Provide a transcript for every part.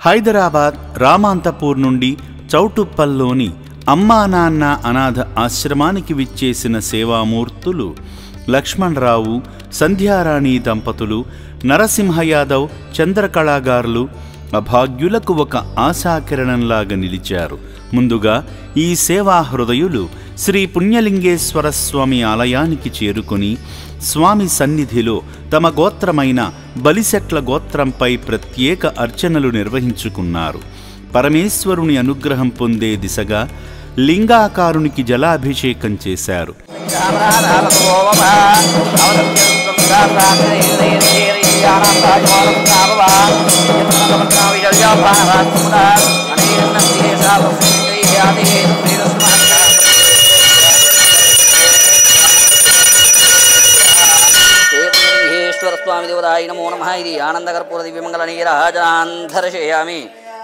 హైదరాబాద్ రామాంతపూర్ నుండి చౌటుప్పల్లోని అమ్మా నాన్న అనాథ ఆశ్రమానికి విచ్చేసిన సేవామూర్తులు లక్ష్మణరావు, సంధ్యారాణి దంపతులు, నరసింహ యాదవ్, చంద్రకళాగారులు అభాగ్యులకు ఒక ఆశాకిరణంలాగా నిలిచారు. ముందుగా ఈ సేవా హృదయులు శ్రీ పుణ్యలింగేశ్వర స్వామి ఆలయానికి చేరుకుని స్వామి సన్నిధిలో తమ గోత్రమైన బలిసెట్ల గోత్రంపై ప్రత్యేక అర్చనలు నిర్వహించుకున్నారు. పరమేశ్వరుని అనుగ్రహం పొందే దిశగా లింగాకారునికి జలాభిషేకం చేశారు. స్వామి దేవతాయ నమో నమః. ఇది ఆనందకర్పూర దివ్యమంగళ నీరాజనాన్ దర్శయామి.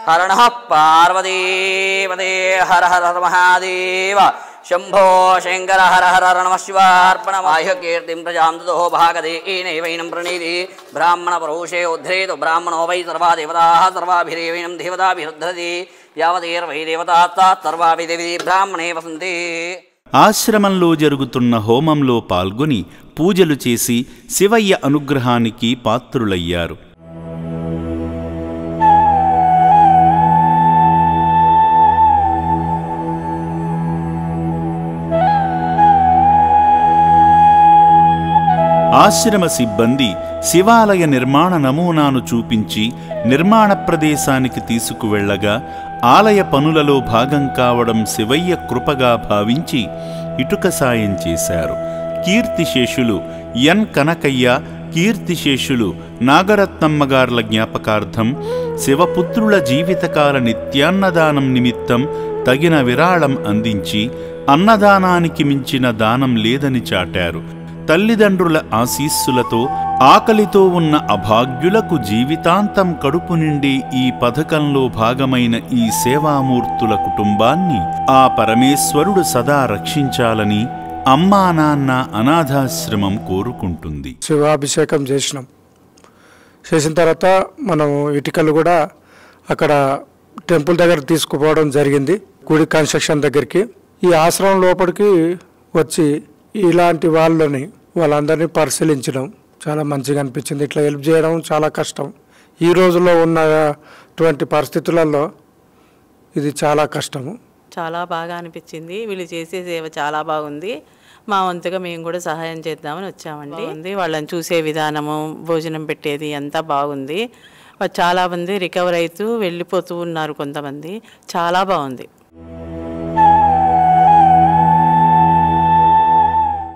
హర నః పార్వతీపదే హర హర మహాదేవ శంభో శంకర హర హర నమ శివార్పణమాయ కీర్తిం ప్రజాం దో భాగదేనైవైనం ప్రణీతి బ్రాహ్మణ పరౌషే ఉద్ధరేతు బ్రాహ్మణో వై సర్వా దేవతాః సర్వాభిరేవైనం దేవతాభిరుద్ధరతి యావదేర్వై దేవతాత్తాత్ సర్వాభి దేవి బ్రాహ్మణే వసంతి. ఆశ్రమంలో జరుగుతున్న హోమంలో పాల్గొని పూజలు చేసి శివయ్య అనుగ్రహానికి పాత్రులయ్యారు. ఆశ్రమ సిబ్బంది శివాలయ నిర్మాణ నమూనాను చూపించి నిర్మాణ ప్రదేశానికి తీసుకువెళ్లగా ఆలయ పనులలో భాగం కావడం శివయ్య కృపగా భావించి ఇటుక సాయం చేశారు. కీర్తిశేషులు ఎన్ కనకయ్య, కీర్తిశేషులు నాగరత్నమ్మగార్ల జ్ఞాపకార్థం శివపుత్రుల జీవితకాల నిత్యాన్నదానం నిమిత్తం తగిన విరాళం అందించి అన్నదానానికి మించిన దానం లేదని చాటారు. తల్లిదండ్రుల ఆశీస్సులతో ఆకలితో ఉన్న అభాగ్యులకు జీవితాంతం కడుపు నిండి ఈ పథకంలో భాగమైన ఈ సేవామూర్తుల కుటుంబాన్ని ఆ పరమేశ్వరుడు సదా రక్షించాలని అమ్మా నాన్న అనాథాశ్రమం కోరుకుంటుంది. శివాభిషేకం చేసిన తర్వాత మనం ఇటుకలు కూడా అక్కడ టెంపుల్ దగ్గర తీసుకుపోవడం జరిగింది, గుడి కన్స్ట్రక్షన్ దగ్గరికి. ఈ ఆశ్రమం లోపలికి వచ్చి ఇలాంటి వాళ్ళందరినీ పరిశీలించడం చాలా మంచిగా అనిపించింది. ఇట్లా హెల్ప్ చేయడం చాలా కష్టం. ఈ రోజుల్లో ఉన్నటువంటి పరిస్థితులలో ఇది చాలా కష్టము. చాలా బాగా అనిపించింది. వీళ్ళు చేసే సేవ చాలా బాగుంది. మా వంతుగా మేము కూడా సహాయం చేద్దామని వచ్చామండి. వాళ్ళని చూసే విధానము, భోజనం పెట్టేది అంతా బాగుంది. చాలామంది రికవర్ అవుతూ వెళ్ళిపోతూ ఉన్నారు. కొంతమంది చాలా బాగుంది.